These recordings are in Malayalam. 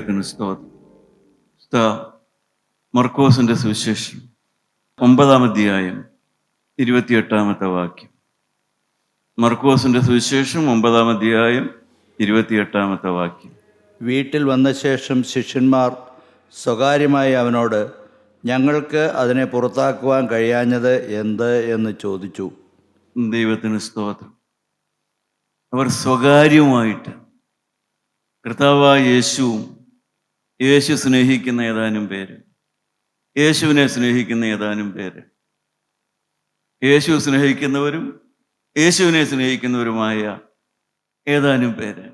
ദൈവത്തിന് സ്തോത്രം. മർക്കോസിന്റെ സുവിശേഷം 9-ാം അധ്യായം 28-ാമത്തെ വാക്യം. മർക്കോസിന്റെ സുവിശേഷം 9-ാം അധ്യായം 28-ാമത്തെ വാക്യം. വീട്ടിൽ വന്ന ശേഷം ശിഷ്യന്മാർ സ്വകാര്യമായി അവനോട്, ഞങ്ങൾക്ക് അതിനെ പുറത്താക്കുവാൻ കഴിയാഞ്ഞത് എന്ത് എന്ന് ചോദിച്ചു. ദൈവത്തിന് സ്തോത്രം. അവർ സ്വകാര്യമായിട്ട് കർത്താവായ യേശു സ്നേഹിക്കുന്ന ഏതാനും പേര്, യേശുവിനെ സ്നേഹിക്കുന്ന ഏതാനും പേര്, യേശു സ്നേഹിക്കുന്നവരും യേശുവിനെ സ്നേഹിക്കുന്നവരുമായ ഏതാനും പേര്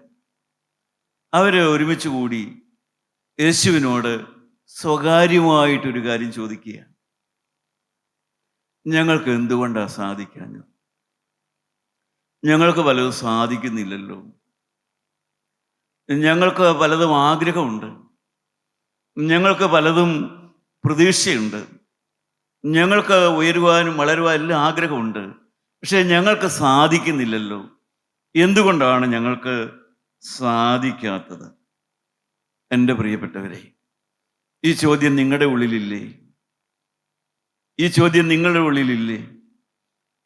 അവര് ഒരുമിച്ച് കൂടി യേശുവിനോട് സ്വകാര്യമായിട്ടൊരു കാര്യം ചോദിക്കുക. ഞങ്ങൾക്ക് എന്തുകൊണ്ടാണ് സാധിക്കാഞ്ഞത്? ഞങ്ങൾക്ക് പലതും സാധിക്കുന്നില്ലല്ലോ. ഞങ്ങൾക്ക് പലതും ആഗ്രഹമുണ്ട്, ഞങ്ങൾക്ക് പലതും പ്രതീക്ഷയുണ്ട്, ഞങ്ങൾക്ക് ഉയരുവാനും വളരുവാനും എല്ലാം ആഗ്രഹമുണ്ട്. പക്ഷെ ഞങ്ങൾക്ക് സാധിക്കുന്നില്ലല്ലോ. എന്തുകൊണ്ടാണ് ഞങ്ങൾക്ക് സാധിക്കാത്തത്? എൻ്റെ പ്രിയപ്പെട്ടവരെ, ഈ ചോദ്യം നിങ്ങളുടെ ഉള്ളിലില്ലേ? ഈ ചോദ്യം നിങ്ങളുടെ ഉള്ളിലില്ലേ?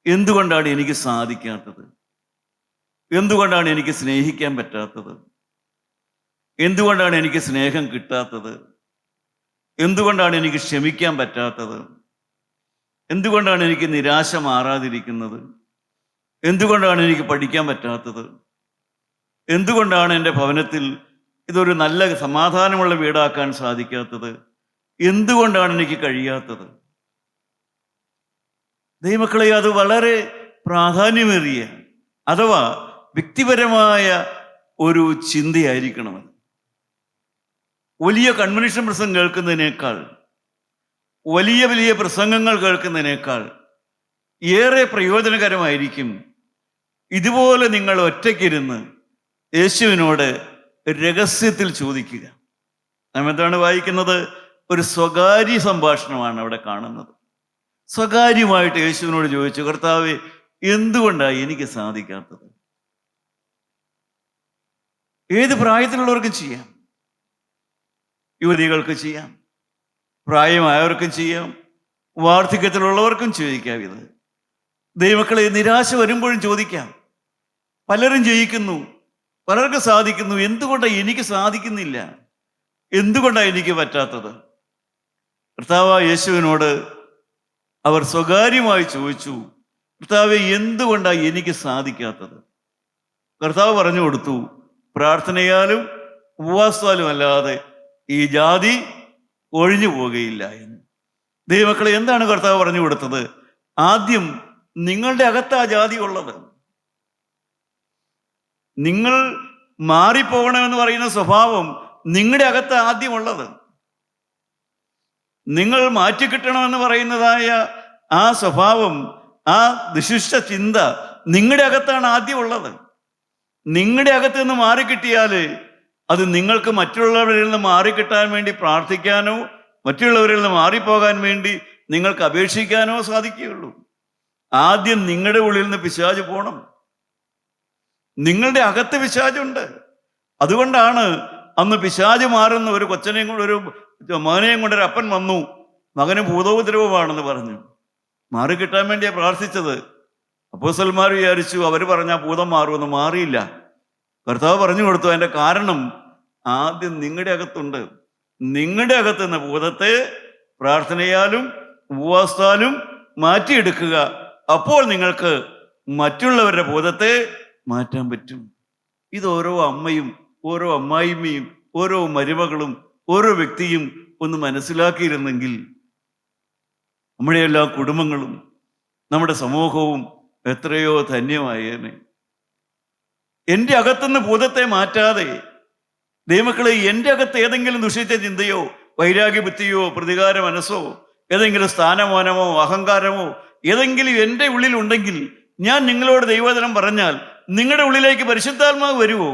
എന്തുകൊണ്ടാണ് എനിക്ക് സാധിക്കാത്തത്? എന്തുകൊണ്ടാണ് എനിക്ക് സ്നേഹിക്കാൻ പറ്റാത്തത്? എന്തുകൊണ്ടാണ് എനിക്ക് സ്നേഹം കിട്ടാത്തത്? എന്തുകൊണ്ടാണ് എനിക്ക് ക്ഷമിക്കാൻ പറ്റാത്തത്? എന്തുകൊണ്ടാണ് എനിക്ക് നിരാശ മാറാതിരിക്കുന്നത്? എന്തുകൊണ്ടാണ് എനിക്ക് പഠിക്കാൻ പറ്റാത്തത്? എന്തുകൊണ്ടാണ് എൻ്റെ ഭവനത്തിൽ ഇതൊരു നല്ല സമാധാനമുള്ള വീടാക്കാൻ സാധിക്കാത്തത്? എന്തുകൊണ്ടാണ് എനിക്ക് കഴിയാത്തത്? ദൈവമക്കളെ, അത് വളരെ പ്രാധാന്യമേറിയ അഥവാ വ്യക്തിപരമായ ഒരു ചിന്തയായിരിക്കണം. വലിയ കൺവെൻഷൻ പ്രസംഗം കേൾക്കുന്നതിനേക്കാൾ, വലിയ വലിയ പ്രസംഗങ്ങൾ കേൾക്കുന്നതിനേക്കാൾ ഏറെ പ്രയോജനകരമായിരിക്കും ഇതുപോലെ നിങ്ങൾ ഒറ്റയ്ക്കിരുന്ന് യേശുവിനോട് രഹസ്യത്തിൽ ചോദിക്കുക. നാം എന്താണ് വായിക്കുന്നത്? ഒരു സ്വകാര്യ സംഭാഷണമാണ് അവിടെ കാണുന്നത്. സ്വകാര്യമായിട്ട് യേശുവിനോട് ചോദിച്ചു, കർത്താവേ, എന്തുകൊണ്ടാണ് എനിക്ക് സാധിക്കാത്തത്? ഏത് പ്രായത്തിലുള്ളവർക്കും ചെയ്യാം, യുവതികൾക്ക് ചെയ്യാം, പ്രായമായവർക്കും ചെയ്യാം, വാർദ്ധക്യത്തിലുള്ളവർക്കും ചോദിക്കാം. ഇത് ദൈവമക്കളെ, നിരാശ വരുമ്പോഴും ചോദിക്കാം. പലരും ജയിക്കുന്നു, പലർക്കും സാധിക്കുന്നു. എന്തുകൊണ്ടാണ് എനിക്ക് സാധിക്കുന്നില്ല? എന്തുകൊണ്ടാണ് എനിക്ക് പറ്റാത്തത്? കർത്താവായ യേശുവിനോട് അവർ സ്വകാര്യമായി ചോദിച്ചു, കർത്താവേ, എന്തുകൊണ്ടാണ് എനിക്ക് സാധിക്കാത്തത്? കർത്താവ് പറഞ്ഞു കൊടുത്തു, പ്രാർത്ഥനയാലും ഉപവാസത്താലും അല്ലാതെ ഈ ജാതി ഒഴിഞ്ഞു പോകുകയില്ല എന്ന്. ദൈവമക്കളെ, എന്താണ് കർത്താവ് പറഞ്ഞു കൊടുത്തത്? ആദ്യം നിങ്ങളുടെ അകത്താ ജാതി ഉള്ളത്. നിങ്ങൾ മാറിപ്പോകണമെന്ന് പറയുന്ന സ്വഭാവം നിങ്ങളുടെ അകത്ത് ആദ്യമുള്ളത്. നിങ്ങൾ മാറ്റിക്കിട്ടണമെന്ന് പറയുന്നതായ ആ സ്വഭാവം, ആ വിശിഷ്ട ചിന്ത നിങ്ങളുടെ അകത്താണ് ആദ്യമുള്ളത്. നിങ്ങളുടെ അകത്ത് നിന്ന് മാറിക്കിട്ടിയാൽ അത് നിങ്ങൾക്ക് മറ്റുള്ളവരിൽ നിന്ന് മാറിക്കിട്ടാൻ വേണ്ടി പ്രാർത്ഥിക്കാനോ മറ്റുള്ളവരിൽ നിന്ന് മാറിപ്പോകാൻ വേണ്ടി നിങ്ങൾക്ക് അപേക്ഷിക്കാനോ സാധിക്കുകയുള്ളൂ. ആദ്യം നിങ്ങളുടെ ഉള്ളിൽ നിന്ന് പിശാച് പോകണം. നിങ്ങളുടെ അകത്ത് പിശാചുണ്ട്. അതുകൊണ്ടാണ് അന്ന് പിശാച് മാറുന്ന ഒരു കൊച്ചനെയും കൊണ്ട്, ഒരു മകനെയും കൊണ്ട് ഒരു അപ്പൻ വന്നു. മകന് ഭൂതോപദ്രവമാണെന്ന് പറഞ്ഞു. മാറിക്കിട്ടാൻ വേണ്ടിയാണ് പ്രാർത്ഥിച്ചത്. അപ്പോസ്തലന്മാർ വിചാരിച്ചു അവർ പറഞ്ഞാൽ ഭൂതം മാറുമെന്ന്. മാറിയില്ല. കർത്താവ് പറഞ്ഞു കൊടുത്തു, അതിൻ്റെ കാരണം ആദ്യം നിങ്ങളുടെ അകത്തുണ്ട്. നിങ്ങളുടെ അകത്ത് നിന്ന് ഭൂതത്തെ പ്രാർത്ഥനയാലും ഉപവാസത്താലും മാറ്റിയെടുക്കുക. അപ്പോൾ നിങ്ങൾക്ക് മറ്റുള്ളവരുടെ ഭൂതത്തെ മാറ്റാൻ പറ്റും. ഇത് ഓരോ അമ്മയും ഓരോ അമ്മായിമ്മയും ഓരോ മരുമകളും ഓരോ വ്യക്തിയും ഒന്ന് മനസ്സിലാക്കിയിരുന്നെങ്കിൽ നമ്മുടെ എല്ലാ കുടുംബങ്ങളും നമ്മുടെ സമൂഹവും എത്രയോ ധന്യമായേനെ. എൻ്റെ അകത്തുനിന്ന് ഭൂതത്തെ മാറ്റാതെ ദൈവമക്കളെ, എൻ്റെ അകത്ത് ഏതെങ്കിലും ദുഷിച്ച ചിന്തയോ വൈരാഗ്യബുദ്ധിയോ പ്രതികാര മനസ്സോ ഏതെങ്കിലും സ്ഥാനമാനമോ അഹങ്കാരമോ ഏതെങ്കിലും എൻ്റെ ഉള്ളിലുണ്ടെങ്കിൽ ഞാൻ നിങ്ങളോട് ദൈവവചനം പറഞ്ഞാൽ നിങ്ങളുടെ ഉള്ളിലേക്ക് പരിശുദ്ധാത്മാവ് വരുമോ?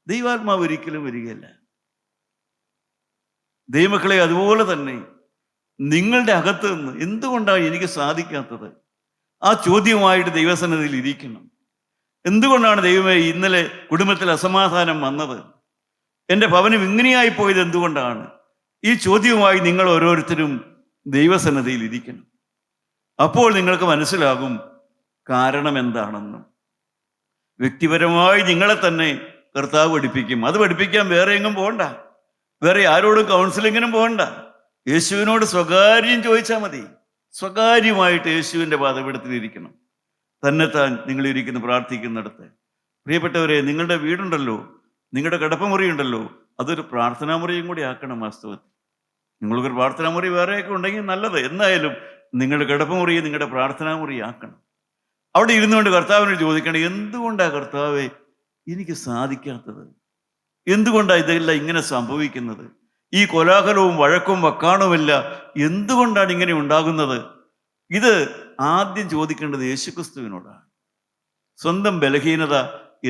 ദൈവാത്മാവ് ഒരിക്കലും വരികയില്ല. ദൈവമക്കളെ, അതുപോലെ തന്നെ നിങ്ങളുടെ അകത്ത് നിന്ന് എന്തുകൊണ്ടാണ് എനിക്ക് സാധിക്കാത്തത്? ആ ചോദ്യവുമായിട്ട് ദൈവസന്നിധിയിൽ ഇരിക്കണം. എന്തുകൊണ്ടാണ് ദൈവമേ ഇന്നലെ കുടുംബത്തിൽ അസമാധാനം വന്നത്? എൻ്റെ ഭവനം ഇങ്ങനെയായി പോയത് എന്തുകൊണ്ടാണ്? ഈ ചോദ്യവുമായി നിങ്ങൾ ഓരോരുത്തരും ദൈവസന്നിധിയിൽ ഇരിക്കണം. അപ്പോൾ നിങ്ങൾക്ക് മനസ്സിലാകും കാരണം എന്താണെന്ന്. വ്യക്തിപരമായി നിങ്ങളെ തന്നെ കർത്താവ് പഠിപ്പിക്കും. അത് പഠിപ്പിക്കാൻ വേറെ എങ്ങും പോകണ്ട, വേറെ ആരോടും കൗൺസിലിങ്ങിനും പോകണ്ട. യേശുവിനോട് സ്വകാര്യം ചോദിച്ചാൽ മതി. സ്വകാര്യമായിട്ട് യേശുവിൻ്റെ പാദപീഠത്തിലിരിക്കണം, തന്നെത്താൻ നിങ്ങളിരിക്കുന്ന പ്രാർത്ഥിക്കുന്നിടത്ത്. പ്രിയപ്പെട്ടവരെ, നിങ്ങളുടെ വീടുണ്ടല്ലോ, നിങ്ങളുടെ കിടപ്പുമുറിയുണ്ടല്ലോ, അതൊരു പ്രാർത്ഥനാ മുറിയും കൂടി ആക്കണം. വാസ്തവത്തിൽ നിങ്ങൾക്കൊരു പ്രാർത്ഥനാ മുറി വേറെയൊക്കെ ഉണ്ടെങ്കിൽ നല്ലത്. എന്നായാലും നിങ്ങളുടെ കിടപ്പുമുറിയെ നിങ്ങളുടെ പ്രാർത്ഥനാ മുറി ആക്കണം. അവിടെ ഇരുന്നുകൊണ്ട് കർത്താവിനോട് ചോദിക്കണം, എന്തുകൊണ്ടാണ് കർത്താവേ എനിക്ക് സാധിക്കാത്തത്? എന്തുകൊണ്ടാണ് ഇതെല്ലാം ഇങ്ങനെ സംഭവിക്കുന്നത്? ഈ കോലാഹലവും വഴക്കും വക്കാണവുമില്ല എന്തുകൊണ്ടാണ് ഇങ്ങനെ ഉണ്ടാകുന്നത്? ഇത് ആദ്യം ചോദിക്കേണ്ടത് യേശുക്രിസ്തുവിനോടാണ്. സ്വന്തം ബലഹീനത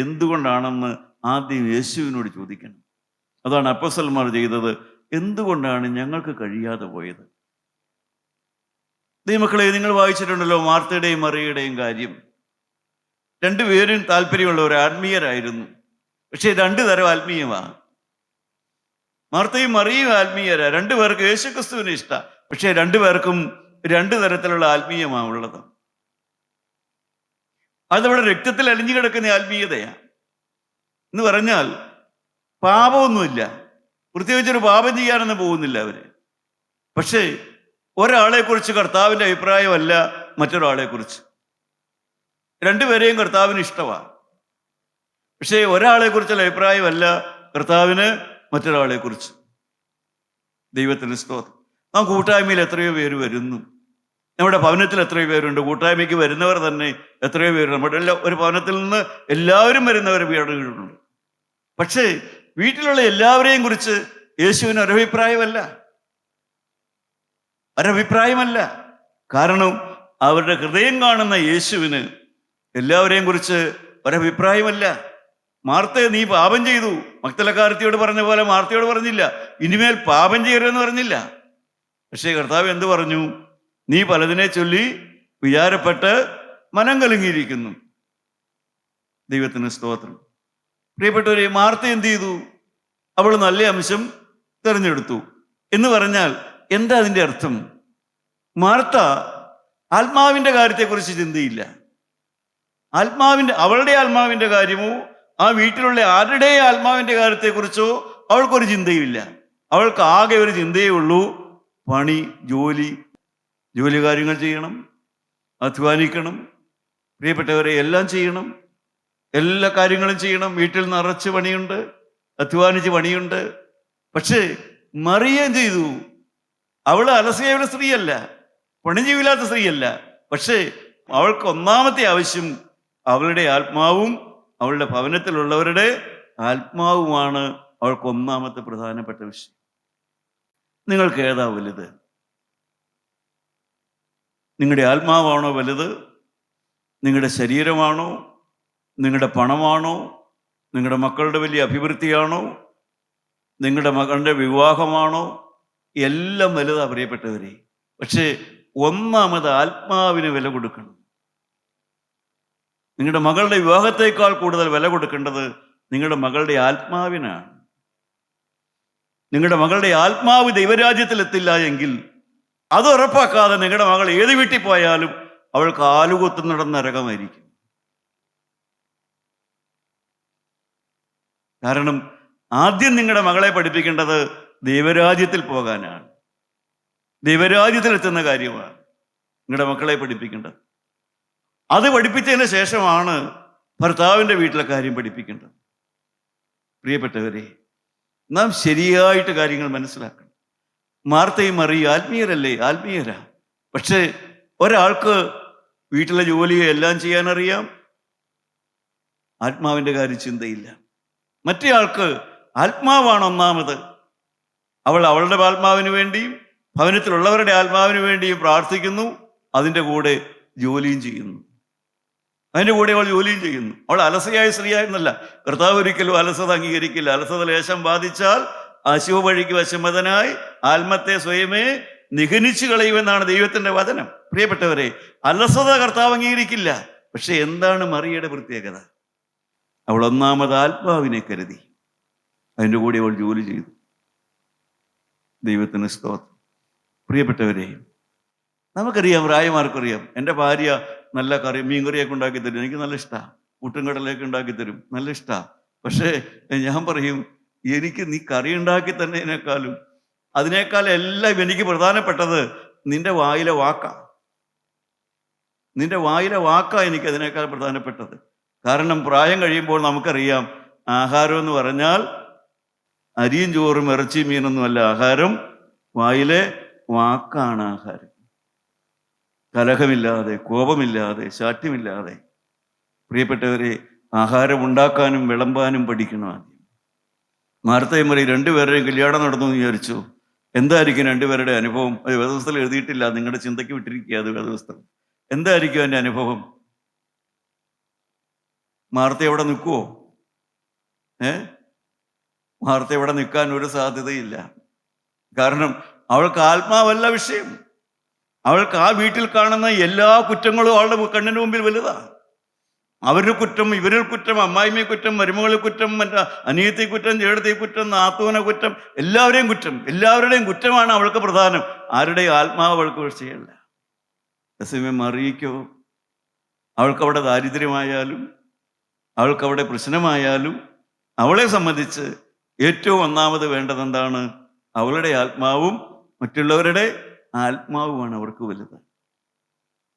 എന്തുകൊണ്ടാണെന്ന് ആദ്യം യേശുവിനോട് ചോദിക്കണം. അതാണ് അപ്പോസ്തലന്മാർ ചെയ്തത്. എന്തുകൊണ്ടാണ് ഞങ്ങൾക്ക് കഴിയാതെ പോയത്? ദൈവമക്കളെ, നിങ്ങൾ വായിച്ചിട്ടുണ്ടല്ലോ മാർത്തയുടെയും മറിയയുടെയും കാര്യം. രണ്ടുപേരും താല്പര്യമുള്ളവർ, ആത്മീയരായിരുന്നു. പക്ഷേ രണ്ടു തരം ആത്മീയമാണ്. മാർത്തയും മറിയയും ആത്മീയരാ. രണ്ടുപേർക്ക് യേശുക്രിസ്തുവിനെ ഇഷ്ടം. പക്ഷേ രണ്ടുപേർക്കും രണ്ടു തരത്തിലുള്ള ആത്മീയമാണ് ഉള്ളത്. അതവിടെ രക്തത്തിൽ അലിഞ്ഞു കിടക്കുന്ന ആത്മീയതയാണ്. എന്ന് പറഞ്ഞാൽ പാപമൊന്നുമില്ല, പ്രത്യേകിച്ചൊരു പാപം ചെയ്യാനൊന്നും പോകുന്നില്ല അവര്. പക്ഷേ ഒരാളെക്കുറിച്ച് കർത്താവിൻ്റെ അഭിപ്രായമല്ല മറ്റൊരാളെക്കുറിച്ച്. രണ്ടുപേരെയും കർത്താവിന് ഇഷ്ടമാണ്. പക്ഷേ ഒരാളെക്കുറിച്ചുള്ള അഭിപ്രായമല്ല കർത്താവിന് മറ്റൊരാളെക്കുറിച്ച്. ദൈവത്തിന് സ്തോത്രം. ആ കൂട്ടായ്മയിൽ എത്രയോ പേര് വരുന്നു. നമ്മുടെ ഭവനത്തിൽ എത്രയോ പേരുണ്ട്. കൂട്ടായ്മയ്ക്ക് വരുന്നവർ തന്നെ എത്രയോ പേരുണ്ട്. നമ്മുടെ ഒരു ഭവനത്തിൽ നിന്ന് എല്ലാവരും വരുന്നവർ വീടുകളുണ്ട്. പക്ഷേ വീട്ടിലുള്ള എല്ലാവരെയും കുറിച്ച് യേശുവിന് ഒരഭിപ്രായമല്ല. കാരണം അവരുടെ ഹൃദയം കാണുന്ന യേശുവിന് എല്ലാവരെയും കുറിച്ച് ഒരഭിപ്രായമല്ല. മാർത്തയെ നീ പാപം ചെയ്തു, മഗ്ദലക്കാരത്തിയോട് പറഞ്ഞ പോലെ മാർത്തയോട് പറഞ്ഞില്ല, ഇനിമേൽ പാപം ചെയ്യരുതെന്ന് പറഞ്ഞില്ല. പക്ഷേ കർത്താവ് എന്ത് പറഞ്ഞു? നീ പലതിനെ ചൊല്ലി വിചാരപ്പെട്ട് മനം കലങ്ങിയിരിക്കുന്നു. ദൈവത്തിന് സ്തോത്രം. പ്രിയപ്പെട്ടവരെ, മാർത്ത എന്ത് ചെയ്തു? അവൾ നല്ല അംശം തിരഞ്ഞെടുത്തു എന്ന് പറഞ്ഞാൽ എന്താ അതിൻ്റെ അർത്ഥം? മാർത്ത ആത്മാവിൻ്റെ കാര്യത്തെക്കുറിച്ച് ചിന്തയില്ല. അവളുടെ ആത്മാവിൻ്റെ കാര്യമോ ആ വീട്ടിലുള്ള ആരുടെ ആത്മാവിൻ്റെ കാര്യത്തെക്കുറിച്ചോ അവൾക്കൊരു ചിന്തയുമില്ല. അവൾക്ക് ആകെ ഒരു ചിന്തയേ ഉള്ളൂ, പണി, ജോലി കാര്യങ്ങൾ ചെയ്യണം, അധ്വാനിക്കണം. പ്രിയപ്പെട്ടവരെ, എല്ലാം ചെയ്യണം, എല്ലാ കാര്യങ്ങളും ചെയ്യണം. വീട്ടിൽ നിറച്ച് പണിയുണ്ട്, അധ്വാനിച്ച് പണിയുണ്ട്. പക്ഷേ മറിയ എന്ത് ചെയ്തു? അവൾ അലസയായ സ്ത്രീയല്ല, പണിജീവില്ലാത്ത സ്ത്രീയല്ല. പക്ഷേ അവൾക്ക് ഒന്നാമത്തെ ആവശ്യം അവളുടെ ആത്മാവും അവളുടെ ഭവനത്തിലുള്ളവരുടെ ആത്മാവുമാണ് അവൾക്ക് ഒന്നാമത്തെ പ്രധാനപ്പെട്ട വിഷയം. നിങ്ങൾക്ക് ഏതാ വലുത്? നിങ്ങളുടെ ആത്മാവാണോ വലുത്? നിങ്ങളുടെ ശരീരമാണോ? നിങ്ങളുടെ പണമാണോ? നിങ്ങളുടെ മക്കളുടെ വലിയ അഭിവൃദ്ധിയാണോ? നിങ്ങളുടെ മകളുടെ വിവാഹമാണോ? എല്ലാം വലുതാ പ്രിയപ്പെട്ടവരെ. പക്ഷേ ഒന്നാമത് ആത്മാവിന് വില കൊടുക്കണം. നിങ്ങളുടെ മകളുടെ വിവാഹത്തേക്കാൾ കൂടുതൽ വില കൊടുക്കേണ്ടത് നിങ്ങളുടെ മകളുടെ ആത്മാവിനാണ്. നിങ്ങളുടെ മകളുടെ ആത്മാവ് ദൈവരാജ്യത്തിലെത്തില്ല എങ്കിൽ അത് ഉറപ്പാക്കാതെ നിങ്ങളുടെ മകൾ ഏത് വീട്ടിൽ പോയാലും അവൾ കാലുകൊത്തുന്നിടം നരകമായിരിക്കും. കാരണം ആദ്യം നിങ്ങളുടെ മകളെ പഠിപ്പിക്കേണ്ടത് ദൈവരാജ്യത്തിൽ പോകാനാണ്, ദൈവരാജ്യത്തിലെത്തുന്ന കാര്യമാണ് നിങ്ങളുടെ മക്കളെ പഠിപ്പിക്കേണ്ടത്. അത് പഠിപ്പിച്ചതിന് ശേഷമാണ് ഭർത്താവിൻ്റെ വീട്ടിലെ കാര്യം പഠിപ്പിക്കേണ്ടത്. പ്രിയപ്പെട്ടവരെ, നാം ശരിയായിട്ട് കാര്യങ്ങൾ മനസ്സിലാക്കണം. മാർത്തയും മറിയ ആത്മീയരാ. പക്ഷേ ഒരാൾക്ക് വീട്ടിലെ ജോലിയെ എല്ലാം ചെയ്യാനറിയാം, ആത്മാവിൻ്റെ കാര്യം ചിന്തയില്ല. മറ്റേ ആൾക്ക് ആത്മാവാണ് ഒന്നാമത്. അവൾ അവളുടെ ആത്മാവിന് വേണ്ടിയും ഭവനത്തിലുള്ളവരുടെ ആത്മാവിന് വേണ്ടിയും പ്രാർത്ഥിക്കുന്നു, അതിൻ്റെ കൂടെ ജോലിയും ചെയ്യുന്നു. അവൾ അലസയായ സ്ത്രീയായിരുന്നല്ല. കർത്താവ് ഒരിക്കലും അലസത അംഗീകരിക്കില്ല. അലസത ലേശം ബാധിച്ചാൽ അശുഭവഴിക്ക് വശമതനായി ആത്മത്തെ സ്വയമേ നിഗനിച്ചു കളയുമെന്നാണ് ദൈവത്തിന്റെ വചനം. പ്രിയപ്പെട്ടവരെ, അലസത കർത്താവ് അംഗീകരിക്കില്ല. പക്ഷെ എന്താണ് മറിയയുടെ പ്രത്യേകത? അവൾ ഒന്നാമത് ആത്മാവിനെ കരുതി. അതിൻ്റെ കൂടെ അവൾ ജോലി ചെയ്തു. ദൈവത്തിന് സ്തോത്രം. പ്രിയപ്പെട്ടവരെ, നമുക്കറിയാം, പ്രായമാർക്കറിയാം, എൻ്റെ ഭാര്യ നല്ല മീൻ കറിയൊക്കെ ഉണ്ടാക്കി തരും, എനിക്ക് നല്ല ഇഷ്ടമാണ്. കൂട്ടും കടലൊക്കെ ഉണ്ടാക്കി തരും, നല്ല ഇഷ്ടമാണ്. പക്ഷേ ഞാൻ പറയും, എനിക്ക് നീ കറി ഉണ്ടാക്കി തന്നതിനേക്കാളും അതിനേക്കാളെല്ലാം എനിക്ക് പ്രധാനപ്പെട്ടത് നിന്റെ വായിലെ വാക്കാ. നിന്റെ വായിലെ വാക്കാ എനിക്ക് അതിനേക്കാൾ പ്രധാനപ്പെട്ടത്. കാരണം പ്രായം കഴിയുമ്പോൾ നമുക്കറിയാം, ആഹാരം എന്ന് പറഞ്ഞാൽ അരിയും ചോറും ഇറച്ചിയും മീനൊന്നുമല്ല ആഹാരം, വായിലെ വാക്കാണ് ആഹാരം. കലഹമില്ലാതെ, കോപമില്ലാതെ, ശാഠ്യമില്ലാതെ. പ്രിയപ്പെട്ടവരെ, ആഹാരം ഉണ്ടാക്കാനും വിളമ്പാനും പഠിക്കണം ആദ്യം. മാർത്തയും മറിയും രണ്ടുപേരുടെയും കല്യാണം നടന്നു എന്ന് വിചാരിച്ചു. എന്തായിരിക്കും രണ്ടുപേരുടെ അനുഭവം? അത് വേദപുസ്തകത്തിൽ എഴുതിയിട്ടില്ല, നിങ്ങളുടെ ചിന്തയ്ക്ക് വിട്ടിരിക്കുക അത് വേദപുസ്തകം. എന്തായിരിക്കും എൻ്റെ അനുഭവം? മാർത്ത എവിടെ നിൽക്കുവോ? മാർത്ത എവിടെ നിൽക്കാൻ ഒരു സാധ്യതയില്ല. കാരണം അവൾക്ക് ആത്മാവല്ല വിഷയം. അവൾക്ക് ആ വീട്ടിൽ കാണുന്ന എല്ലാ കുറ്റങ്ങളും അവളുടെ കണ്ണിന് മുമ്പിൽ വലുതാണ്. അവരുടെ കുറ്റം, ഇവരിൽ കുറ്റം, അമ്മായിമ്മ കുറ്റം, മരുമകളിൽ കുറ്റം, മറ്റേ അനിയത്തി കുറ്റം, ചേട്ടത്തി കുറ്റം, നാത്തൂന കുറ്റം, എല്ലാവരുടെയും കുറ്റമാണ് അവൾക്ക് പ്രധാനം. ആരുടെയും ആത്മാവ് അവൾക്ക് വിഷയമല്ല. അതേസമയം മറിയയ്ക്കോ, അവൾക്കവിടെ ദാരിദ്ര്യമായാലും അവൾക്കവിടെ പ്രശ്നമായാലും അവളെ സംബന്ധിച്ച് ഏറ്റവും ഒന്നാമത് വേണ്ടത് എന്താണ്? അവളുടെ ആത്മാവും മറ്റുള്ളവരുടെ ആത്മാവുമാണ് അവർക്ക് വലുത്.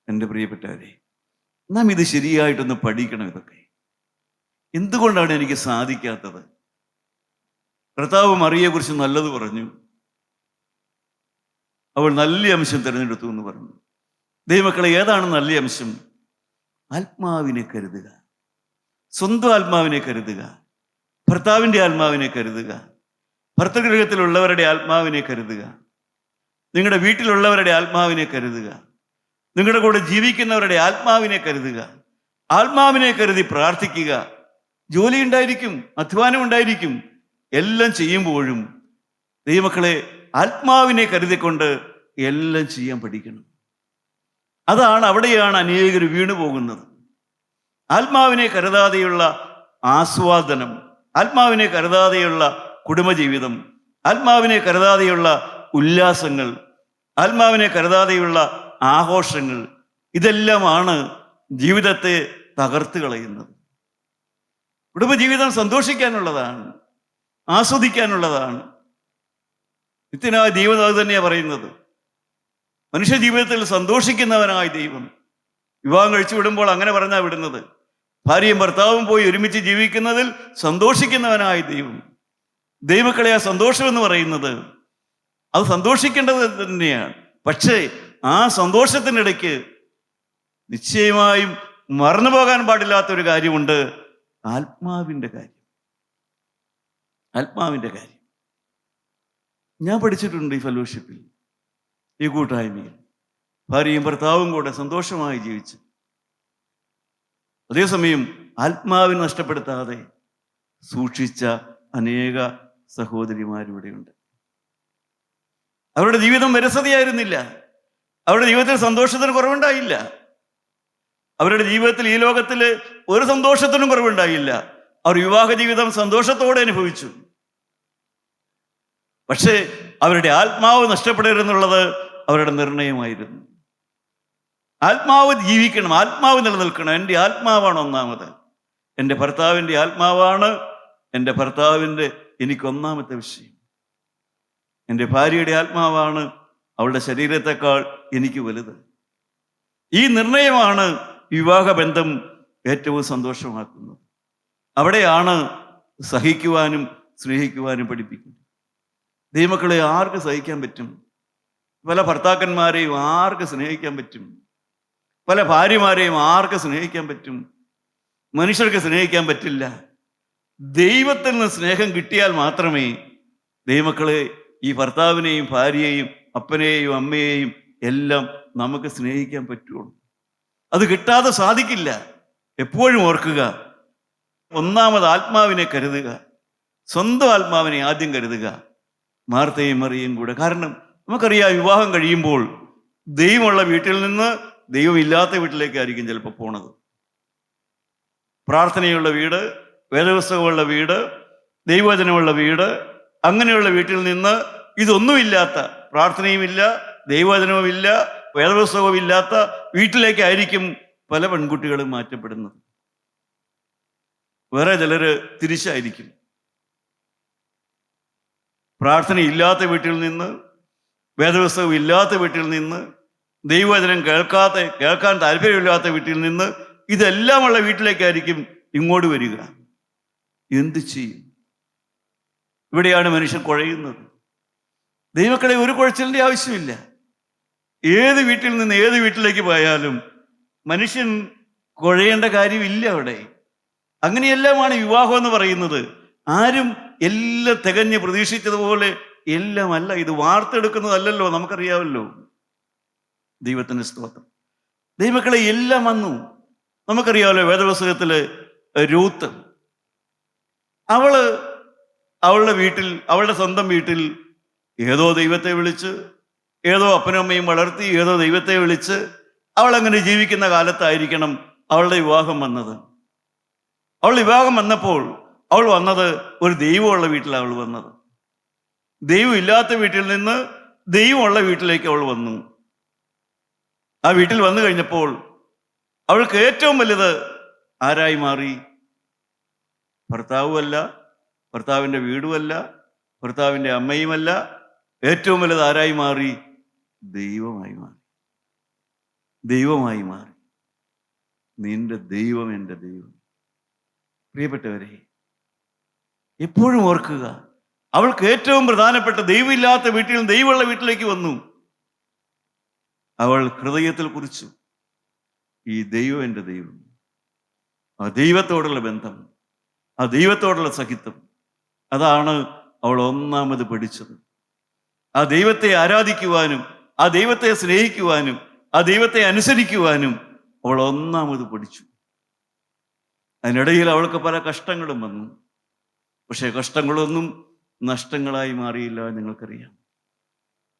എൻ്റെ പ്രിയപ്പെട്ടവരെ, നാം ഇത് ശരിയായിട്ടൊന്ന് പഠിക്കണം. ഇതൊക്കെ എന്തുകൊണ്ടാണ് എനിക്ക് സാധിക്കാത്തത്? കർത്താവ് മറിയെക്കുറിച്ച് നല്ലത് പറഞ്ഞു. അവൾ നല്ല അംശം തിരഞ്ഞെടുത്തു എന്ന് പറഞ്ഞു. ദൈവമക്കളെ, ഏതാണ് നല്ല അംശം? ആത്മാവിനെ കരുതുക, സ്വന്തം ആത്മാവിനെ കരുതുക, ഭർത്താവിൻ്റെ ആത്മാവിനെ കരുതുക, ഭർത്തൃഗൃഹത്തിലുള്ളവരുടെ ആത്മാവിനെ കരുതുക, നിങ്ങളുടെ വീട്ടിലുള്ളവരുടെ ആത്മാവിനെ കരുതുക, നിങ്ങളുടെ കൂടെ ജീവിക്കുന്നവരുടെ ആത്മാവിനെ കരുതുക. ആത്മാവിനെ കരുതി പ്രാർത്ഥിക്കുക. ജോലി ഉണ്ടായിരിക്കും, അധ്വാനം ഉണ്ടായിരിക്കും, എല്ലാം ചെയ്യുമ്പോഴും ദൈവമക്കളെ ആത്മാവിനെ കരുതിക്കൊണ്ട് എല്ലാം ചെയ്യാൻ പഠിക്കണം. അവിടെയാണ് അനേകർ വീണു പോകുന്നത്. ആത്മാവിനെ കരുതാതെയുള്ള ആസ്വാദനം, ആത്മാവിനെ കരുതാതെയുള്ള കുടുംബജീവിതം, ആത്മാവിനെ കരുതാതെയുള്ള ഉല്ലാസങ്ങൾ, ആത്മാവിനെ കരുതാതെയുള്ള ആഘോഷങ്ങൾ, ഇതെല്ലാമാണ് ജീവിതത്തെ തകർത്ത് കളയുന്നത്. കുടുംബജീവിതം സന്തോഷിക്കാനുള്ളതാണ്, ആസ്വദിക്കാനുള്ളതാണ്. നിത്യനായ ദൈവം അത് തന്നെയാണ് പറയുന്നത്. മനുഷ്യ ജീവിതത്തിൽ സന്തോഷിക്കുന്നവനായ ദൈവം. വിവാഹം കഴിച്ചു വിടുമ്പോൾ അങ്ങനെ പറഞ്ഞാൽ വിടുന്നത്. ഭാര്യയും ഭർത്താവും പോയി ഒരുമിച്ച് ജീവിക്കുന്നതിൽ സന്തോഷിക്കുന്നവനായ ദൈവം. ദൈവമക്കളെ, ആ സന്തോഷം എന്ന് പറയുന്നത് അത് സന്തോഷിക്കേണ്ടത് തന്നെയാണ്. പക്ഷേ ആ സന്തോഷത്തിനിടയ്ക്ക് നിശ്ചയമായും മറന്നു പോകാൻ പാടില്ലാത്തൊരു കാര്യമുണ്ട്. ആത്മാവിൻ്റെ കാര്യം. ആത്മാവിൻ്റെ കാര്യം ഞാൻ പഠിച്ചിട്ടുണ്ട്. ഈ ഫെലോഷിപ്പിൽ, ഈ കൂട്ടായ്മയിൽ ഭാര്യയും ഭർത്താവും കൂടെ സന്തോഷമായി ജീവിച്ച്, അതേസമയം ആത്മാവിനെ നഷ്ടപ്പെടുത്താതെ സൂക്ഷിച്ച അനേക സഹോദരിമാരിവിടെയുണ്ട്. അവരുടെ ജീവിതം വിരസതയായിരുന്നില്ല. അവരുടെ ജീവിതത്തിൽ സന്തോഷത്തിന് കുറവുണ്ടായില്ല. അവരുടെ ജീവിതത്തിൽ ഈ ലോകത്തിൽ ഒരു സന്തോഷത്തിനും കുറവുണ്ടായില്ല. അവർ വിവാഹ ജീവിതം സന്തോഷത്തോടെ അനുഭവിച്ചു. പക്ഷേ അവരുടെ ആത്മാവ് നഷ്ടപ്പെടരുതെന്നുള്ളത് അവരുടെ നിർണയമായിരുന്നു. ആത്മാവ് ജീവിക്കണം, ആത്മാവ് നിലനിൽക്കണം. എൻ്റെ ആത്മാവാണ് ഒന്നാമത്. എൻ്റെ ഭർത്താവിൻ്റെ ആത്മാവാണ് എൻ്റെ ഭർത്താവിൻ്റെ എനിക്കൊന്നാമത്തെ വിഷയം. എൻ്റെ ഭാര്യയുടെ ആത്മാവാണ് അവളുടെ ശരീരത്തെക്കാൾ എനിക്ക് വലുത്. ഈ നിർണയമാണ് വിവാഹബന്ധം ഏറ്റവും സന്തോഷമാക്കുന്നത്. അവിടെയാണ് സഹിക്കുവാനും സ്നേഹിക്കുവാനും പഠിപ്പിക്കുന്നത്. ദൈവമക്കളെ, ആർക്ക് സഹിക്കാൻ പറ്റും? പല ഭർത്താക്കന്മാരെയും ആർക്ക് സ്നേഹിക്കാൻ പറ്റും? പല ഭാര്യമാരെയും ആർക്ക് സ്നേഹിക്കാൻ പറ്റും? മനുഷ്യർക്ക് സ്നേഹിക്കാൻ പറ്റില്ല. ദൈവത്തിൽ നിന്ന് സ്നേഹം കിട്ടിയാൽ മാത്രമേ ദൈവമക്കളെ ഈ ഭർത്താവിനെയും ഭാര്യയെയും അപ്പനെയും അമ്മയെയും എല്ലാം നമുക്ക് സ്നേഹിക്കാൻ പറ്റുള്ളൂ. അത് കിട്ടാതെ സാധിക്കില്ല. എപ്പോഴും ഓർക്കുക, ഒന്നാമത് ആത്മാവിനെ കരുതുക, സ്വന്തം ആത്മാവിനെ ആദ്യം കരുതുക. മാർത്തയും മറിയയും കൂടെ. കാരണം നമുക്കറിയാം, വിവാഹം കഴിയുമ്പോൾ ദൈവമുള്ള വീട്ടിൽ നിന്ന് ദൈവമില്ലാത്ത വീട്ടിലേക്കായിരിക്കും ചിലപ്പോൾ പോണത്. പ്രാർത്ഥനയുള്ള വീട്, വേദപുസ്തകമുള്ള വീട്, ദൈവവചനമുള്ള വീട്, അങ്ങനെയുള്ള വീട്ടിൽ നിന്ന് ഇതൊന്നുമില്ലാത്ത, പ്രാർത്ഥനയുമില്ല, ദൈവവചനവുമില്ല, വേദപുസ്തകവും ഇല്ലാത്ത വീട്ടിലേക്കായിരിക്കും പല പെൺകുട്ടികളും മാറ്റപ്പെടുന്നത്. വേറെ ചിലര് തിരിച്ചായിരിക്കും. പ്രാർത്ഥനയില്ലാത്ത വീട്ടിൽ നിന്ന്, വേദപുസ്തകം ഇല്ലാത്ത വീട്ടിൽ നിന്ന്, ദൈവവചനം കേൾക്കാൻ താല്പര്യമില്ലാത്ത വീട്ടിൽ നിന്ന്, ഇതെല്ലാമുള്ള വീട്ടിലേക്കായിരിക്കും ഇങ്ങോട്ട് വരിക. എന്ത് ചെയ്യും? ഇവിടെയാണ് മനുഷ്യൻ കുഴയുന്നത്. ദൈവക്കളെ, ഒരു കുഴച്ചിലിൻ്റെ ആവശ്യമില്ല. ഏത് വീട്ടിൽ നിന്ന് ഏത് വീട്ടിലേക്ക് പോയാലും മനുഷ്യൻ കുഴയേണ്ട കാര്യമില്ല അവിടെ. അങ്ങനെയെല്ലാമാണ് വിവാഹം എന്ന് പറയുന്നത്. ആരും എല്ലാം തികഞ്ഞ് പ്രതീക്ഷിച്ചതുപോലെ എല്ലാമല്ല. ഇത് വാർത്തെടുക്കുന്നതല്ലല്ലോ, നമുക്കറിയാമല്ലോ. ദൈവത്തിന് സ്തോത്രം. ദൈവമക്കളെ, എല്ലാം വന്നു. നമുക്കറിയാമല്ലോ, വേദപുസ്തകത്തില് രൂത്ത്, അവളുടെ വീട്ടിൽ, അവളുടെ സ്വന്തം വീട്ടിൽ ഏതോ ദൈവത്തെ വിളിച്ച്, ഏതോ അപ്പനും അമ്മയും വളർത്തി, ഏതോ ദൈവത്തെ വിളിച്ച് അവൾ അങ്ങനെ ജീവിക്കുന്ന കാലത്തായിരിക്കണം അവളുടെ വിവാഹം വന്നത്. അവൾ വിവാഹം വന്നപ്പോൾ അവൾ വന്നത് ഒരു ദൈവമുള്ള വീട്ടിലാണ് അവൾ വന്നത്. ദൈവം ഇല്ലാത്ത വീട്ടിൽ നിന്ന് ദൈവമുള്ള വീട്ടിലേക്ക് അവൾ വന്നു. ആ വീട്ടിൽ വന്നു കഴിഞ്ഞപ്പോൾ അവൾക്ക് ഏറ്റവും വലുത് ആരായി മാറി? ഭർത്താവുമല്ല, ഭർത്താവിൻ്റെ വീടുമല്ല, ഭർത്താവിൻ്റെ അമ്മയുമല്ല. ഏറ്റവും വലുത് ആരായി മാറി? ദൈവമായി മാറി. ദൈവമായി മാറി. നിന്റെ ദൈവം എൻ്റെ ദൈവം. പ്രിയപ്പെട്ടവരെ, എപ്പോഴും ഓർക്കുക, അവൾക്ക് ഏറ്റവും പ്രധാനപ്പെട്ട ദൈവമില്ലാത്ത വീട്ടിൽ നിന്ന് ദൈവമുള്ള വീട്ടിലേക്ക് വന്നു. അവൾ ഹൃദയത്തിൽ കുറിച്ചു, ഈ ദൈവം എൻ്റെ ദൈവം. ആ ദൈവത്തോടുള്ള ബന്ധം, ആ ദൈവത്തോടുള്ള സഹിത്വം, അതാണ് അവൾ ഒന്നാമത് പഠിച്ചത്. ആ ദൈവത്തെ ആരാധിക്കുവാനും, ആ ദൈവത്തെ സ്നേഹിക്കുവാനും, ആ ദൈവത്തെ അനുസരിക്കുവാനും അവൾ ഒന്നാമത് പഠിച്ചു. അതിനിടയിൽ അവൾക്ക് പല കഷ്ടങ്ങളും വന്നു. പക്ഷേ കഷ്ടങ്ങളൊന്നും നഷ്ടങ്ങളായി മാറിയില്ല. നിങ്ങൾക്കറിയാം,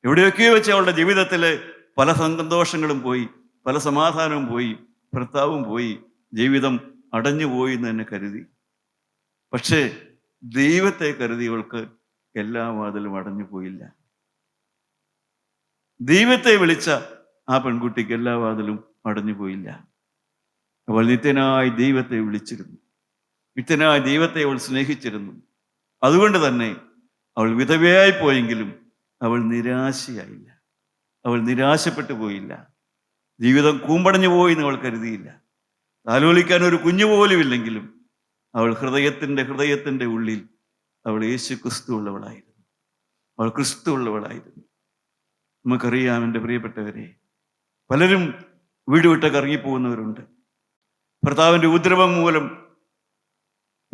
എവിടെയൊക്കെയോ വെച്ച് അവളുടെ ജീവിതത്തിലെ പല സന്തോഷങ്ങളും പോയി, പല സമാധാനവും പോയി, ഭർത്താവും പോയി, ജീവിതം അടഞ്ഞുപോയി എന്ന് തന്നെ കരുതി. പക്ഷേ ദൈവത്തെ കരുതിയവൾക്ക് എല്ലാ വാതിലും അടഞ്ഞു പോയില്ല. ദൈവത്തെ വിളിച്ച ആ പെൺകുട്ടിക്ക് എല്ലാ വാതിലും അടഞ്ഞു പോയില്ല. അവൾ നിത്യനായി ദൈവത്തെ വിളിച്ചിരുന്നു, നിത്യനായി ദൈവത്തെ അവൾ സ്നേഹിച്ചിരുന്നു. അതുകൊണ്ട് തന്നെ അവൾ വിധവയായി പോയെങ്കിലും അവൾ നിരാശയായില്ല, അവൾ നിരാശപ്പെട്ടു പോയില്ല. ജീവിതം കൂമ്പടഞ്ഞു പോയി എന്ന് അവൾ കരുതിയില്ല. താലോലിക്കാൻ ഒരു കുഞ്ഞു പോലും ഇല്ലെങ്കിലും അവൾ ഹൃദയത്തിൻ്റെ ഉള്ളിൽ അവൾ യേശു ക്രിസ്തു ഉള്ളവളായിരുന്നു. അവൾ ക്രിസ്തു ഉള്ളവളായിരുന്നു. നമുക്കറിയാം, എൻ്റെ പ്രിയപ്പെട്ടവരെ, പലരും വീട് വിട്ടൊക്കെ ഇറങ്ങിപ്പോകുന്നവരുണ്ട്. ഭർത്താവിൻ്റെ ഉപദ്രവം മൂലം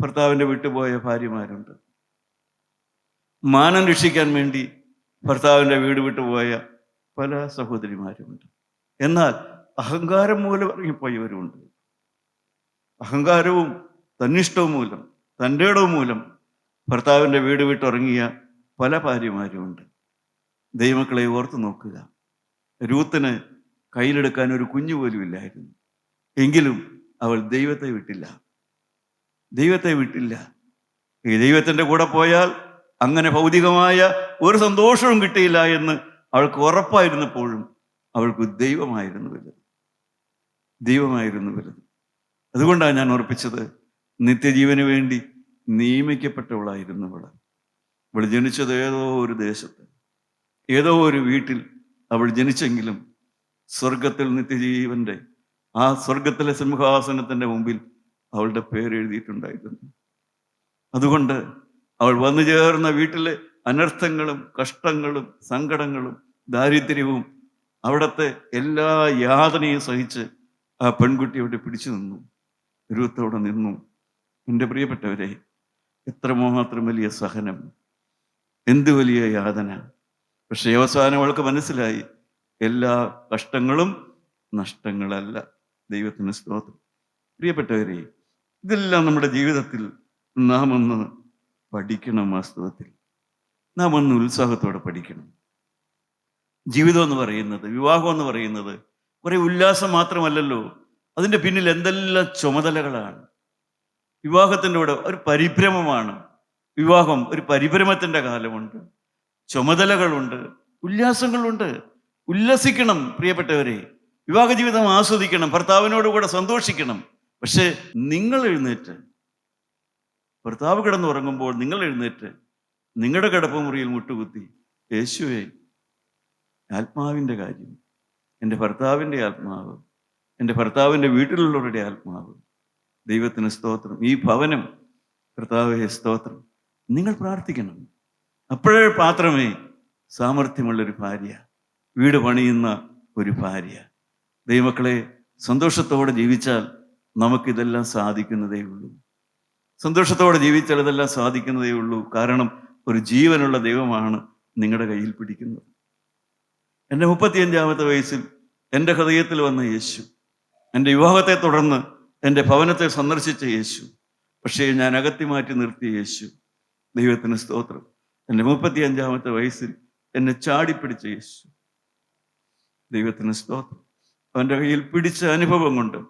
ഭർത്താവിൻ്റെ വിട്ടുപോയ ഭാര്യമാരുണ്ട്. മാനം രക്ഷിക്കാൻ വേണ്ടി ഭർത്താവിൻ്റെ വീട് വിട്ടുപോയ പല സഹോദരിമാരുമുണ്ട്. എന്നാൽ അഹങ്കാരം മൂലം ഇറങ്ങിപ്പോയവരുമുണ്ട്. അഹങ്കാരവും തന്നിഷ്ടവും മൂലം, തൻ്റെ ഇടവും മൂലം ഭർത്താവിൻ്റെ വീട് വിട്ടിറങ്ങിയ പല ഭാര്യമാരുമുണ്ട്. ദൈവമക്കളെ ഓർത്തു നോക്കുക, രൂത്തിന് കയ്യിലെടുക്കാൻ ഒരു കുഞ്ഞു പോലും ഇല്ലായിരുന്നു. എങ്കിലും അവൾ ദൈവത്തെ വിട്ടില്ല. ദൈവത്തെ വിട്ടില്ല. ഈ ദൈവത്തിൻ്റെ കൂടെ പോയാൽ അങ്ങനെ ഭൗതികമായ ഒരു സന്തോഷവും കിട്ടിയില്ല എന്ന് അവൾക്ക് ഉറപ്പായിരുന്നപ്പോഴും അവൾക്ക് ദൈവമായിരുന്നു വലുത്. ദൈവമായിരുന്നു വലുത്. അതുകൊണ്ടാണ് ഞാൻ ഓർപ്പിച്ചത്, നിത്യജീവന് വേണ്ടി നിയമിക്കപ്പെട്ടവളായിരുന്നു അവൾ. അവൾ ജനിച്ചത് ഏതോ ഒരു ദേശത്ത്, ഏതോ ഒരു വീട്ടിൽ അവൾ ജനിച്ചെങ്കിലും സ്വർഗത്തിൽ നിത്യജീവന്റെ ആ സ്വർഗത്തിലെ സിംഹാസനത്തിൻ്റെ മുമ്പിൽ അവളുടെ പേര് എഴുതിയിട്ടുണ്ടായിരുന്നു. അതുകൊണ്ട് അവൾ വന്നു ചേർന്ന വീട്ടിലെ അനർത്ഥങ്ങളും കഷ്ടങ്ങളും സങ്കടങ്ങളും ദാരിദ്ര്യവും അവിടുത്തെ എല്ലാ യാതനയും സഹിച്ച് ആ പെൺകുട്ടി അവിടെ പിടിച്ചു നിന്നു, രൂത്തോടെ നിന്നു. എൻ്റെ പ്രിയപ്പെട്ടവരെ, എത്രമാത്രം വലിയ സഹനം, എന്ത് വലിയ യാതന. പക്ഷേ അവസാനം അവൾക്ക് മനസ്സിലായി, എല്ലാ കഷ്ടങ്ങളും നഷ്ടങ്ങളല്ല. ദൈവത്തിന് സ്തോത്രം. പ്രിയപ്പെട്ടവരെ, ഇതെല്ലാം നമ്മുടെ ജീവിതത്തിൽ നാം ഒന്ന് പഠിക്കണം. വാസ്തവത്തിൽ നാം ഒന്ന് ഉത്സാഹത്തോടെ പഠിക്കണം. ജീവിതം എന്ന് പറയുന്നത്, വിവാഹം എന്ന് പറയുന്നത് കുറെ ഉല്ലാസം മാത്രമല്ലല്ലോ. അതിൻ്റെ പിന്നിൽ എന്തെല്ലാം ചുമതലകളാണ്. വിവാഹത്തിൻ്റെ കൂടെ ഒരു പരിഭ്രമമാണ്. വിവാഹം ഒരു പരിഭ്രമത്തിന്റെ കാലമുണ്ട്, ചുമതലകളുണ്ട്, ഉല്ലാസങ്ങളുണ്ട്. ഉല്ലസിക്കണം പ്രിയപ്പെട്ടവരെ. വിവാഹ ജീവിതം ആസ്വദിക്കണം, ഭർത്താവിനോടുകൂടെ സന്തോഷിക്കണം. പക്ഷെ നിങ്ങൾ എഴുന്നേറ്റ്, ഭർത്താവ് കിടന്നുറങ്ങുമ്പോൾ നിങ്ങൾ എഴുന്നേറ്റ് നിങ്ങളുടെ കിടപ്പുമുറിയിൽ മുട്ടുകുത്തി, യേശുവേ, ആത്മാവിൻ്റെ കാര്യം, എൻ്റെ ഭർത്താവിൻ്റെ ആത്മാവ്, എൻ്റെ ഭർത്താവിൻ്റെ വീട്ടിലുള്ളവരുടെ ആത്മാവ്, ദൈവത്തിന് സ്തോത്രം, ഈ ഭവനം കർത്താവേ സ്തോത്രം, നിങ്ങൾ പ്രാർത്ഥിക്കണം. അപ്പോഴേ മാത്രമേ സാമർഥ്യമുള്ളൊരു ഭാര്യ, വീട് പണിയുന്ന ഒരു ഭാര്യ, ദൈവമക്കളെ, സന്തോഷത്തോടെ ജീവിച്ചാൽ നമുക്കിതെല്ലാം സാധിക്കുന്നതേ ഉള്ളൂ. സന്തോഷത്തോടെ ജീവിച്ചാൽ ഇതെല്ലാം സാധിക്കുന്നതേ ഉള്ളൂ. കാരണം ഒരു ജീവനുള്ള ദൈവമാണ് നിങ്ങളുടെ കയ്യിൽ പിടിക്കുന്നത്. എൻ്റെ 35-ാമത്തെ വയസ്സിൽ എൻ്റെ ഹൃദയത്തിൽ വന്ന യേശു, എൻ്റെ വിവാഹത്തെ തുടർന്ന് എൻ്റെ ഭവനത്തെ സന്ദർശിച്ച യേശു, പക്ഷേ ഞാൻ അകത്തി മാറ്റി നിർത്തിയ യേശു, ദൈവത്തിന് സ്തോത്രം. എൻ്റെ 35-ാമത്തെ വയസ്സിൽ എന്നെ ചാടിപ്പിടിച്ച യേശു, ദൈവത്തിന് സ്തോത്രം. അവൻ്റെ കയ്യിൽ പിടിച്ച അനുഭവം കൊണ്ട്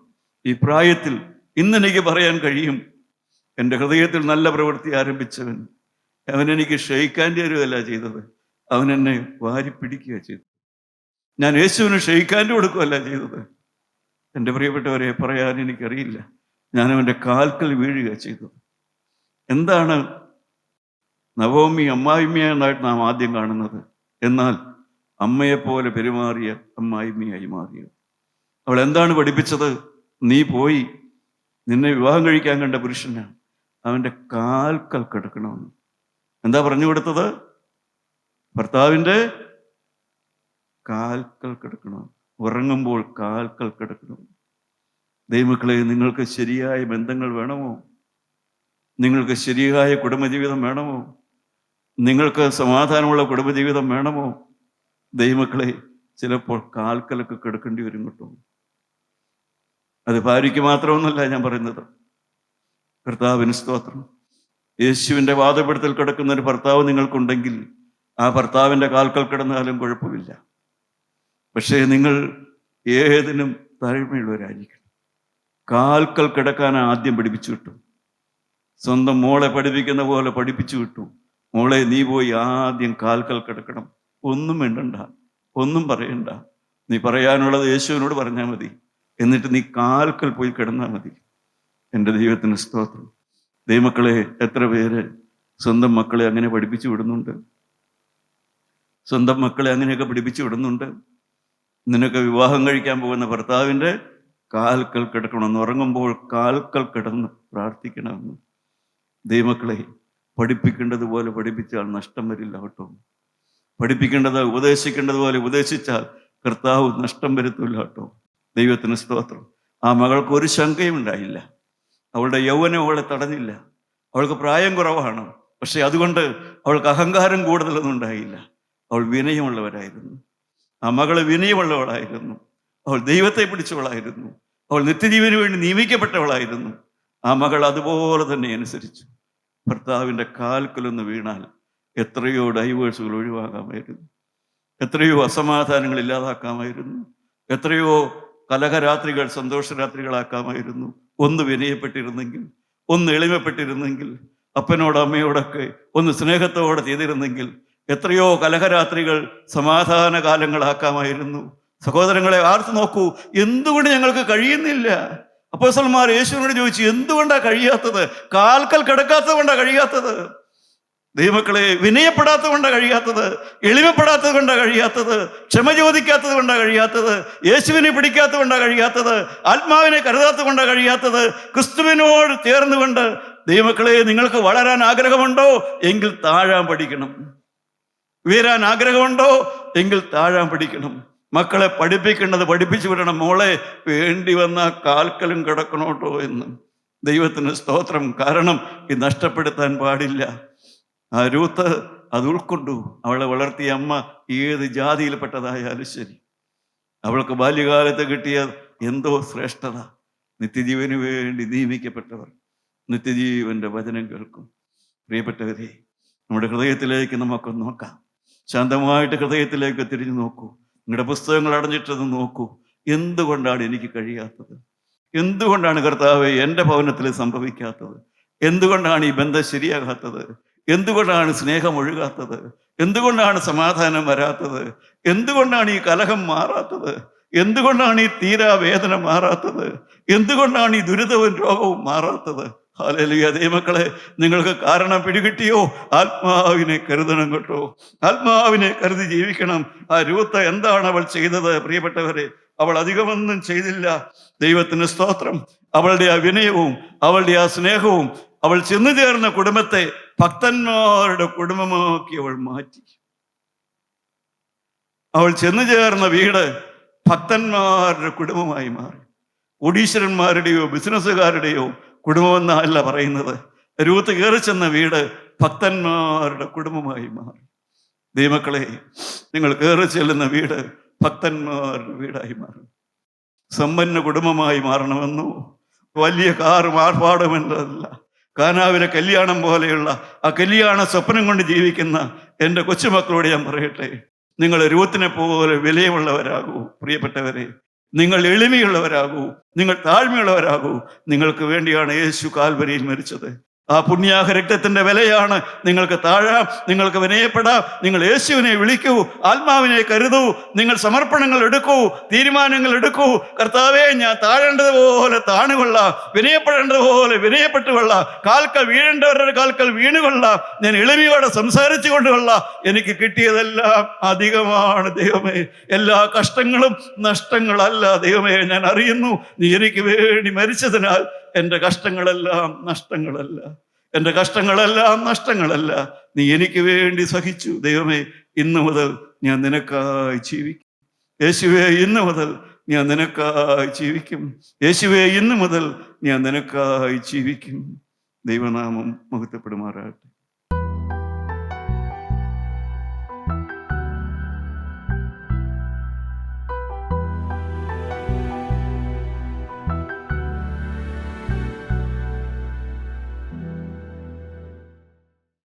ഈ പ്രായത്തിൽ ഇന്നെനിക്ക് പറയാൻ കഴിയും, എൻ്റെ ഹൃദയത്തിൽ നല്ല പ്രവൃത്തി ആരംഭിച്ചവൻ, അവൻ എനിക്ക് ഷെയ്ക്കാൻ്റെ തരുവല്ല ചെയ്തത്, അവൻ എന്നെ വാരി പിടിക്കുക ചെയ്തത്. ഞാൻ യേശുവിന് ഷെയ്ക്കാൻ്റെ കൊടുക്കുകയല്ല ചെയ്തത്. എൻ്റെ പ്രിയപ്പെട്ടവരെ, പറയാൻ എനിക്കറിയില്ല, ഞാൻ അവൻ്റെ കാൽക്കൽ വീഴുക ചെയ്തത്. എന്താണ് നവോമി അമ്മായിമ്മയെന്നായിട്ട് നാം ആദ്യം കാണുന്നത്? എന്നാൽ അമ്മയെപ്പോലെ പെരുമാറിയ അമ്മായിമ്മയായി മാറിയത്. അവൾ എന്താണ് പഠിപ്പിച്ചത്? നീ പോയി നിന്നെ വിവാഹം കഴിക്കാൻ കണ്ട പുരുഷനാണ്, അവൻ്റെ കാൽക്കൽ കിടക്കണമെന്ന്. എന്താ പറഞ്ഞു കൊടുത്തത്? ഭർത്താവിൻ്റെ കാൽക്കൽ കിടക്കണം, ഉറങ്ങുമ്പോൾ കാൽക്കൽ കിടക്കണം. ദൈവമക്കളെ, നിങ്ങൾക്ക് ശരിയായ ബന്ധങ്ങൾ വേണമോ? നിങ്ങൾക്ക് ശരിയായ കുടുംബജീവിതം വേണമോ? നിങ്ങൾക്ക് സമാധാനമുള്ള കുടുംബജീവിതം വേണമോ? ദൈവമക്കളെ, ചിലപ്പോൾ കാൽക്കലൊക്കെ കിടക്കേണ്ടി വരും കേട്ടോ. അത് ഭാര്യയ്ക്ക് മാത്രമൊന്നുമല്ല ഞാൻ പറയുന്നത്. കർത്താവിന് സ്തോത്രം. യേശുവിൻ്റെ വാദപ്പെടുത്തൽ കിടക്കുന്ന ഒരു ഭർത്താവ് നിങ്ങൾക്കുണ്ടെങ്കിൽ ആ ഭർത്താവിൻ്റെ കാൽക്കൽ കിടന്നാലും കുഴപ്പമില്ല. പക്ഷേ നിങ്ങൾ ഏതിനും താഴ്മയുള്ളവരായിരിക്കണം. കാൽക്കൽ കിടക്കാൻ ആദ്യം പഠിപ്പിച്ചു വിട്ടു. സ്വന്തം മോളെ പഠിപ്പിക്കുന്ന പോലെ പഠിപ്പിച്ചു വിട്ടു. മോളെ, നീ പോയി ആദ്യം കാൽക്കൽ കിടക്കണം. ഒന്നും മിണ്ടണ്ട, ഒന്നും പറയണ്ട. നീ പറയാനുള്ളത് യേശുവിനോട് പറഞ്ഞാൽ മതി. എന്നിട്ട് നീ കാൽക്കൽ പോയി കിടന്നാൽ മതി. എൻ്റെ ദൈവത്തിന് സ്തോത്രം. ദൈവമക്കളെ, എത്ര പേര് സ്വന്തം മക്കളെ അങ്ങനെ പഠിപ്പിച്ചു വിടുന്നുണ്ട്? സ്വന്തം മക്കളെ അങ്ങനെയൊക്കെ പഠിപ്പിച്ചു വിടുന്നുണ്ട്. നിനക്ക് വിവാഹം കഴിക്കാൻ പോകുന്ന ഭർത്താവിൻ്റെ കാൽക്കൽ കിടക്കണമെന്ന്, ഉറങ്ങുമ്പോൾ കാൽക്കൽ കിടന്ന് പ്രാർത്ഥിക്കണമെന്ന്. ദൈവമക്കളെ, പഠിപ്പിക്കേണ്ടതുപോലെ പഠിപ്പിച്ചാൽ നഷ്ടം വരില്ല കേട്ടോ. ഉപദേശിക്കേണ്ടതുപോലെ ഉപദേശിച്ചാൽ കർത്താവ് നഷ്ടം വരുത്തില്ല കേട്ടോ. ദൈവത്തിന് സ്തോത്രം. ആ മകൾക്ക് ഒരു ശങ്കയും ഉണ്ടായില്ല. അവളുടെ യൗവനം അവളെ തടഞ്ഞില്ല. അവൾക്ക് പ്രായം കുറവാണ്, പക്ഷെ അതുകൊണ്ട് അവൾക്ക് അഹങ്കാരം കൂടുതലൊന്നും ഉണ്ടായില്ല. അവൾ വിനയമുള്ളവരായിരുന്നു. ആ മകള് വിനയമുള്ളവളായിരുന്നു. അവൾ ദൈവത്തെ പിടിച്ചവളായിരുന്നു. അവൾ നിത്യജീവന് വേണ്ടി നിയമിക്കപ്പെട്ടവളായിരുന്നു. ആ മകൾ അതുപോലെ തന്നെ അനുസരിച്ചു. ഭർത്താവിൻ്റെ കാൽക്കലൊന്ന് വീണാൽ എത്രയോ ഡൈവേഴ്സുകൾ ഒഴിവാക്കാമായിരുന്നു, എത്രയോ അസമാധാനങ്ങൾ ഇല്ലാതാക്കാമായിരുന്നു, എത്രയോ കലഹരാത്രികൾ സന്തോഷരാത്രികളാക്കാമായിരുന്നു. ഒന്ന് വിനയപ്പെട്ടിരുന്നെങ്കിൽ, ഒന്ന് എളിമപ്പെട്ടിരുന്നെങ്കിൽ, അപ്പനോട് അമ്മയോടൊക്കെ ഒന്ന് സ്നേഹത്തോടെ ചെയ്തിരുന്നെങ്കിൽ എത്രയോ കലഹരാത്രികൾ സമാധാന കാലങ്ങളാക്കാമായിരുന്നു. സഹോദരങ്ങളെ, ആർത്ത് നോക്കൂ, എന്തുകൊണ്ട് ഞങ്ങൾക്ക് കഴിയുന്നില്ല? അപ്പോസ്തലന്മാർ യേശുവിനോട് ചോദിച്ചു, എന്തുകൊണ്ടാണ് കഴിയാത്തത്? കാൽക്കൽ കിടക്കാത്തത് കൊണ്ടാണ് കഴിയാത്തത്. ദൈവമക്കളെ, വിനയപ്പെടാത്തത് കൊണ്ടാണ് കഴിയാത്തത്, എളിമപ്പെടാത്തത് കൊണ്ടാണ് കഴിയാത്തത്, ക്ഷമ ചോദിക്കാത്തത് കൊണ്ടാണ് കഴിയാത്തത്, യേശുവിനെ പിടിക്കാത്തത് കൊണ്ടാണ് കഴിയാത്തത്, ആത്മാവിനെ കരുതാത്തത് കൊണ്ടാണ് കഴിയാത്തത്. ക്രിസ്തുവിനോട് ചേർന്നുകൊണ്ട് ദൈവമക്കളെ, നിങ്ങൾക്ക് വളരാൻ ആഗ്രഹമുണ്ടോ എങ്കിൽ താഴാൻ പഠിക്കണം. ഉയരാൻ ആഗ്രഹമുണ്ടോ എങ്കിൽ താഴാൻ പഠിക്കണം. മക്കളെ പഠിപ്പിക്കേണ്ടത് പഠിപ്പിച്ചു വിടണം. മോളെ, വേണ്ടി വന്ന കാൽക്കലും കിടക്കണോട്ടോ എന്ന്. ദൈവത്തിന് സ്തോത്രം. കാരണം ഇത് നഷ്ടപ്പെടുത്താൻ പാടില്ല. ആ രൂത്ത് അത് ഉൾക്കൊണ്ടു. അവളെ വളർത്തിയ അമ്മ ഏത് ജാതിയിൽപ്പെട്ടതായാലും ശരി, അവൾക്ക് ബാല്യകാലത്ത് കിട്ടിയ എന്തോ ശ്രേഷ്ഠത. നിത്യജീവന് വേണ്ടി നിയമിക്കപ്പെട്ടവർ നിത്യജീവന്റെ വചനം കേൾക്കും. പ്രിയപ്പെട്ടവരെ, നമ്മുടെ ഹൃദയത്തിലേക്ക് നമുക്കൊന്ന് നോക്കാം. ശാന്തമായിട്ട് ഹൃദയത്തിലേക്ക് തിരിഞ്ഞു നോക്കൂ. നിങ്ങളുടെ പുസ്തകങ്ങൾ അടഞ്ഞിട്ടത് നോക്കൂ. എന്തുകൊണ്ടാണ് എനിക്ക് കഴിയാത്തത്? എന്തുകൊണ്ടാണ് കർത്താവേ എൻ്റെ ഭവനത്തിൽ സംഭവിക്കാത്തത്? എന്തുകൊണ്ടാണ് ഈ ബന്ധം ശരിയാകാത്തത്? എന്തുകൊണ്ടാണ് സ്നേഹം ഒഴുകാത്തത്? എന്തുകൊണ്ടാണ് സമാധാനം വരാത്തത്? എന്തുകൊണ്ടാണ് ഈ കലഹം മാറാത്തത്? എന്തുകൊണ്ടാണ് ഈ തീരാവേദന മാറാത്തത്? എന്തുകൊണ്ടാണ് ഈ ദുരിതവും രോഗവും മാറാത്തത്? ഹല്ലേലൂയ. ദൈവമക്കളെ, നിങ്ങൾക്ക് കാരണം പിടികിട്ടിയോ? ആത്മാവിനെ കരുതണം കേട്ടോ. ആത്മാവിനെ കരുതി ജീവിക്കണം. ആ രൂത്ത് എന്താണ് അവൾ ചെയ്തത്? പ്രിയപ്പെട്ടവരെ, അവൾ അധികമൊന്നും ചെയ്തില്ല. ദൈവത്തിന് സ്തോത്രം. അവളുടെ ആ വിനയവും അവളുടെ ആ സ്നേഹവും അവൾ ചെന്നു ചേർന്ന കുടുംബത്തെ ഭക്തന്മാരുടെ കുടുംബമാക്കി അവൾ മാറ്റി. അവൾ ചെന്നു ചേർന്ന വീട് ഭക്തന്മാരുടെ കുടുംബമായി മാറി. കോടീശ്വരന്മാരുടെയോ ബിസിനസ്സുകാരുടെയോ കുടുംബമെന്നല്ല പറയുന്നത്. രൂത്ത് കയറി ചെന്ന വീട് ഭക്തന്മാരുടെ കുടുംബമായി മാറി. ദൈവമക്കളെ, നിങ്ങൾ കയറി ചെല്ലുന്ന വീട് ഭക്തന്മാരുടെ വീടായി മാറും. സമ്പന്ന കുടുംബമായി മാറണമെന്നോ വലിയ കാറും ആർഭാടമെന്നല്ല, കാനാവിലെ കല്യാണം പോലെയുള്ള ആ കല്യാണ സ്വപ്നം കൊണ്ട് ജീവിക്കുന്ന എൻ്റെ കൊച്ചുമക്കളോട് ഞാൻ പറയട്ടെ, നിങ്ങൾ രൂത്തിനെ പോലെ വിലയുള്ളവരാകൂ. പ്രിയപ്പെട്ടവരെ, നിങ്ങൾ എളിമയുള്ളവരാകൂ, നിങ്ങൾ താഴ്മയുള്ളവരാകൂ. നിങ്ങൾക്ക് വേണ്ടിയാണ് യേശു കാൽവരിയിൽ മരിച്ചത്. ആ പുണ്യാഹ രക്തത്തിന്റെ വിലയാണ്. നിങ്ങൾക്ക് താഴാം, നിങ്ങൾക്ക് വിനയപ്പെടാം. നിങ്ങൾ യേശുവിനെ വിളിക്കൂ, ആത്മാവിനെ കരുതൂ, നിങ്ങൾ സമർപ്പണങ്ങൾ എടുക്കൂ, തീരുമാനങ്ങൾ എടുക്കൂ. കർത്താവേ, ഞാൻ താഴേണ്ടതുപോലെ താണുകൊള്ളാം, വിനയപ്പെടേണ്ടതുപോലെ വിനയപ്പെട്ടുകൊള്ളാം, കാൽക്കൽ വീഴേണ്ടവരുടെ കാൽക്കൽ വീണുകൊള്ളാം, ഞാൻ എളിമയോടെ സംസാരിച്ചു കൊണ്ടുകൊള്ളാം. എനിക്ക് കിട്ടിയതെല്ലാം അധികമാണ് ദൈവമേ. എല്ലാ കഷ്ടങ്ങളും നഷ്ടങ്ങളല്ല ദൈവമേ. ഞാൻ അറിയുന്നു, നീ എനിക്ക് വേണ്ടി മരിച്ചതിനാൽ എൻ്റെ കഷ്ടങ്ങളെല്ലാം നഷ്ടങ്ങളല്ല. എൻ്റെ കഷ്ടങ്ങളെല്ലാം നഷ്ടങ്ങളല്ല. നീ എനിക്ക് വേണ്ടി സഹിച്ചു ദൈവമേ. ഇന്നു മുതൽ ഞാൻ നിനക്കായി ജീവിക്കും യേശുവേ. ഇന്നു മുതൽ ഞാൻ നിനക്കായി ജീവിക്കും യേശുവേ. ഇന്നു മുതൽ ഞാൻ നിനക്കായി ജീവിക്കും. ദൈവനാമം മഹത്വപ്പെടുമാറാകട്ടെ.